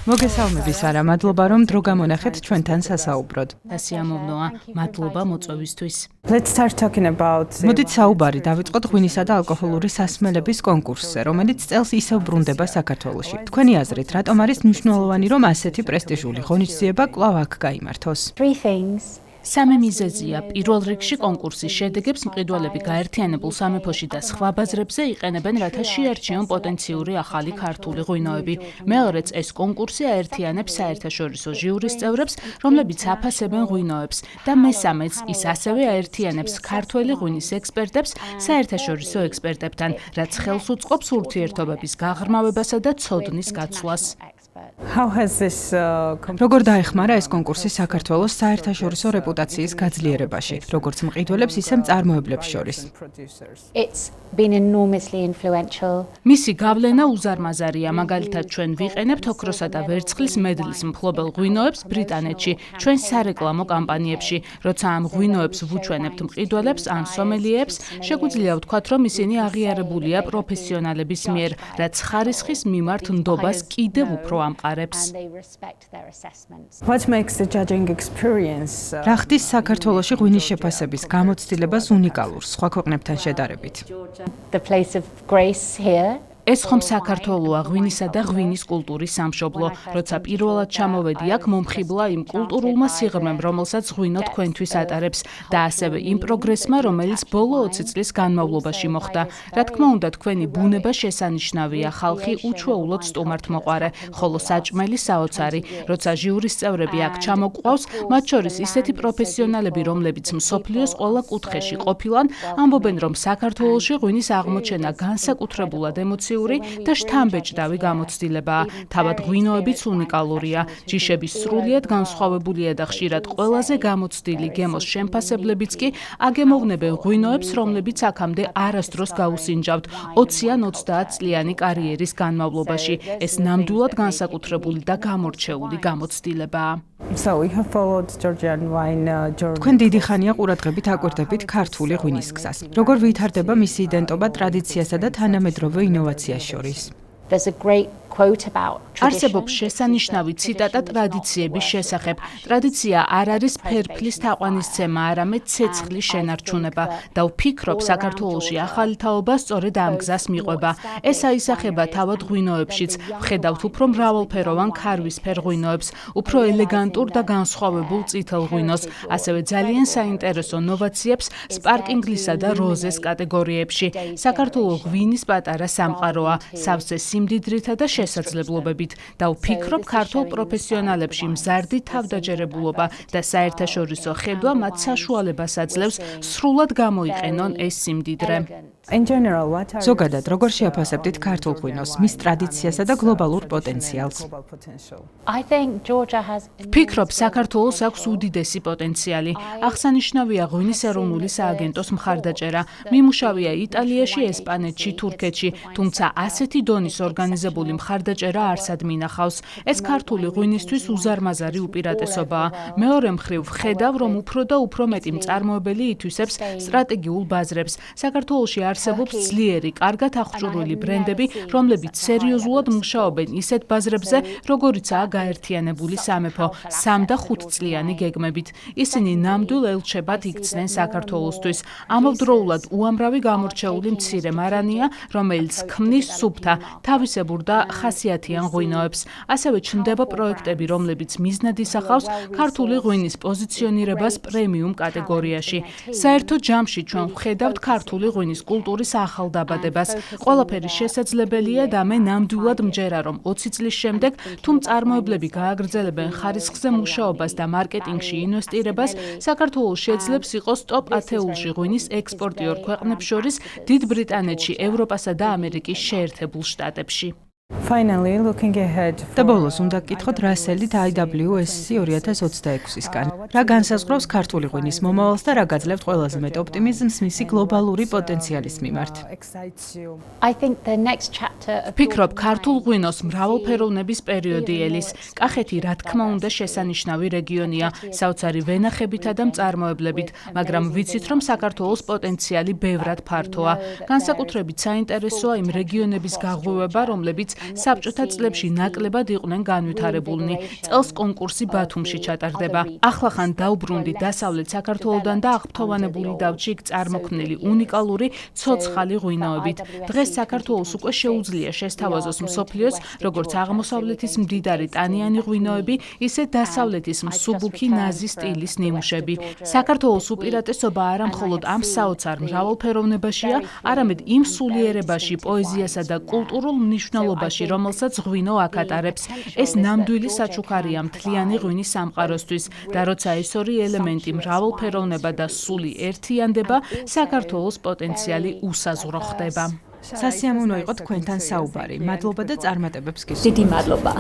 მოგესალმები სარა, მადლობა რომ დრო გამონახეთ ჩვენთან სასაუბროდ. დასიამოვნოა, მადლობა მოწვევისთვის. მოდით საუბარი დავიწყოთ ღვინისა და ალკოჰოლური სასმელების კონკურსზე, რომელიც წელს ისევ ბრუნდება საქართველოში. თქვენი აზრით, რატომ არის მნიშვნელოვანი, რომ ასეთი პრესტიჟული ღონისძიება კვლავ აქ გაიმართოს? სამი მიზეზია. პირველ რიგში კონკურსის შედეგებს მყიდველები გაერთიანებულ სამეფოში და სხვა ბაზრებზე იყენებენ, რათა შეარჩიონ პოტენციური ახალი ქართული ღვინოები. მეორეც ეს კონკურსი აერთიანებს საერთაშორისო ჟიურის წევრებს, რომლებიც აფასებენ ღვინოებს და მესამეც ის ასევე აერთიანებს ქართველი ღვინის ექსპერტებს საერთაშორისო ექსპერტებთან, რაც ხელს უწყობს ურთიერთობების გაღრმავებასა და ცოდნის გაცვლას. როგორ დაეხმარა ეს კონკურსი საქართველოს საერთაშორისო რეპუტაციის გაძლიერებაში, როგორც მყიდველებს, ისე მწარმოებლებს შორის? მისი გავლენა უზარმაზარია, მაგალითად ჩვენ ვიყენებთ ოქროსა და ვერცხლის მედლის მფლობელ ღვინოებს ბრიტანეთში, ჩვენ სარეკლამო კამპანიებში, როცა ამ ღვინოებს ვუჩვენებთ მყიდველებს ან სომელიეებს, შეგვიძლია ვთქვათ, რომ ისინი აღიარებულია პროფესიონალების მიერ, რაც ხარისხის მიმართ ნდობას კიდევ უფრო ამყარებს. რა ხდის საქართველოში ღვინის შეფასების გამოცდილებას უნიკალურს სხვა ქვეყნებთან შედარებით? ეს ხომ საქართველოა ღვინისა და ღვინის კულტურის სამშობლო. როცა პირველად ჩამოვედი აქ, მომხიბლა იმ კულტურულმა სიღრმემ, რომელსაც ღვინო თქვენთვის ატარებს და ასევე იმ პროგრესმა, რომელიც ბოლო 20 წლის განმავლობაში მოხდა. რა თქმა უნდა, თქვენი ბუნება შესანიშნავია, ხალხი უჩვეულოდ სტუმართმოყვარე, ხოლო საჭმელი საოცარი. როცა ჟიურის წევრები აქ ჩამოგვყავს, მათ შორის ისეთი პროფესიონალები, რომლებიც მსოფლიოს ყველა კუთხეში ყოფილან, ამბობენ, რომ საქართველოში ღვინის აღმოჩენა განსაკუთრებულად ემოციური და შთამბეჭდავი გამოცდილებაა. თავად ღვინოებიც უნიკალურია. ჯიშების სრულიად განსხვავებულია და ხშირად ყველაზე გამოცდილი გემოს შემფასებლებიც კი აგემოვნებენ ღვინოებს, რომლებიც აქამდე არასდროს გაუსინჯავთ 20 ან 30 წლიანი კარიერის განმავლობაში. ეს ნამდვილად განსაკუთრებული და გამორჩეული გამოცდილებაა. თქვენ დიდი ხანია ყურადღებით აკვირდებით ქართული ღვინის გზას. როგორ ვითარდება მისი იდენტობა ტრადიციასა და თანამედროვე ინოვაციას შორის? არსებობს შესანიშნავი ციტატა ტრადიციების შესახებ. ტრადიცია არ არის ფერფლის თაყვანისცემა, არამედ ცეცხლის შენარჩუნება და ვფიქრობ, საქართველოში ახალი თაობა სწორედ ამ გზას მიყვება. ეს აისახება თავად ღვინოებშიც. ვხედავთ უფრო მრავალფეროვან ქარვისფერ ღვინოებს, უფრო ელეგანტურ და განსხვავებულ წითელ ღვინოს, ასევე ძალიან საინტერესო ნოვაციებს სპარკინგლისა და როზეს კატეგორიებში. საქართველოს ღვინის პატარა სამყაროა, სავსე სიმდიდრითა და შესაძლებლობებით და ვფიქრობ, ქართულ პროფესიონალებში მზარდი თავდაჯერებულობა და საერთაშორისო ხედვა მათ საშუალებას აძლევს სრულად გამოიყენონ ეს სიმდიდრე. ზოგადად, როგორ შეაფასებდით ქართულ ღვინოს, მის ტრადიციასა და გლობალურ პოტენციალს? ვფიქრობ, საქართველოს აქვს უდიდესი პოტენციალი. აღსანიშნავია ღვინის ეროვნული სააგენტოს მხარდაჭერა. მიმუშავია იტალიაში, ესპანეთში, თურქეთში, თუმცა ასეთი დონის ორგანიზებული მხარდაჭერა არსად მინახავს. ეს ქართული ღვინისთვის უზარმაზარი უპირატესობაა. მეორე მხრივ, ვხედავ, რომ უფრო და უფრო მეტი მწარმოებელი ითვისებს სტრატეგიულ ბაზრებს. საქართველოში არსებობს ძლიერი, კარგად აღჭურვილი ბრენდები, რომლებიც სერიოზულად მუშაობენ ისეთ ბაზრებზე, როგორიცაა გაერთიანებული სამეფო, 3 და 5 წლიანი გეგმებით. ისინი ნამდვილ ელჩებად იქცნენ საქართველოსთვის. ამავდროულად უამრავი გამორჩეული მცირე მარანია, რომელიც ქმნის სუფთა, თავისებურ და ხასიათიან ღვინოებს. ასევე ჩნდება პროექტები, რომლებიც მიზნად ისახავს ქართული ღვინის პოზიციონირებას პრემიუმ კატეგორიაში. საერთო ჯამში ჩვენ ვხედავთ ქართული ღვინის კულტურის ახალდაბადებას. ყველაფერი შესაძლებელია და მე ნამდვილად მჯერა, რომ 20 წლის შემდეგ, თუ მწარმოებლები გააგრძელებენ ხარისხზე მუშაობას და მარკეტინგში ინვესტირებას, საქართველოს შეძლებს იყოს ტოპ 10-ში ღვინის ექსპორტიორ ქვეყნებს შორის დიდ ბრიტანეთში, ევროპასა და ამერიკის შეერთებულ შტატებში. და ბოლოს უნდა გკითხოთ, რა სელით IWSC 2026-ისგან. რა განსაზღვრავს ქართული ღვინის მომავალს და რა გაძლევთ ყველაზე მეტ ოპტიმიზმს მისი გლობალური პოტენციალის მიმართ? ვფიქრობ, ქართულ ღვინოს მრავალფეროვნების პერიოდი ელის. კახეთი, რა თქმა უნდა, შესანიშნავი რეგიონია, საოცარი ვენახებითა და მწარმოებლებით, მაგრამ ვიცით, რომ საქართველოს პოტენციალი ბევრად ფართოა. განსაკუთრებით საინტერესოა იმ რეგიონების გაღვივება, რომლებიც საბჭოთა წლებში ნაკლებად იყვნენ განვითარებულნი. წელს კონკურსი ბათუმში ჩატარდება. ახლახან დაუბრუნდი დასავლეთ საქართველოდან და აღფრთოვანებული დავჭი იქ წარმოქმნილი უნიკალური ცოცხალი ღვინოებით. დღეს საქართველოს უკვე შეუძლია შესთავაზოს მსოფლიოს როგორც აღმოსავლეთის მდიდარი ტანიანი ღვინოები, ისე დასავლეთის მსუბუქი ნაზი სტილის ნიმუშები. საქართველოს უპირატესობა არა მხოლოდ ამ საოცარ მრავალფეროვნებაშია, არამედ იმ სულიერებაში, პოეზიასა და კულტურულ მნიშვნელობაში, რომელსაც ღვინო აკატარებს. ეს ნამდვილი საჩუქარია მთლიანი ღვინის სამყაროსთვის და როცა ეს ორი ელემენტი მრავალფეროვნება და სული ერთიანდება, საქართველოს პოტენციალი უსაზღვრო ხდება. სასიამოვნო იყო თქვენთან საუბარი. მადლობა და წარმატებებს გისურვებთ. დიდი მადლობა.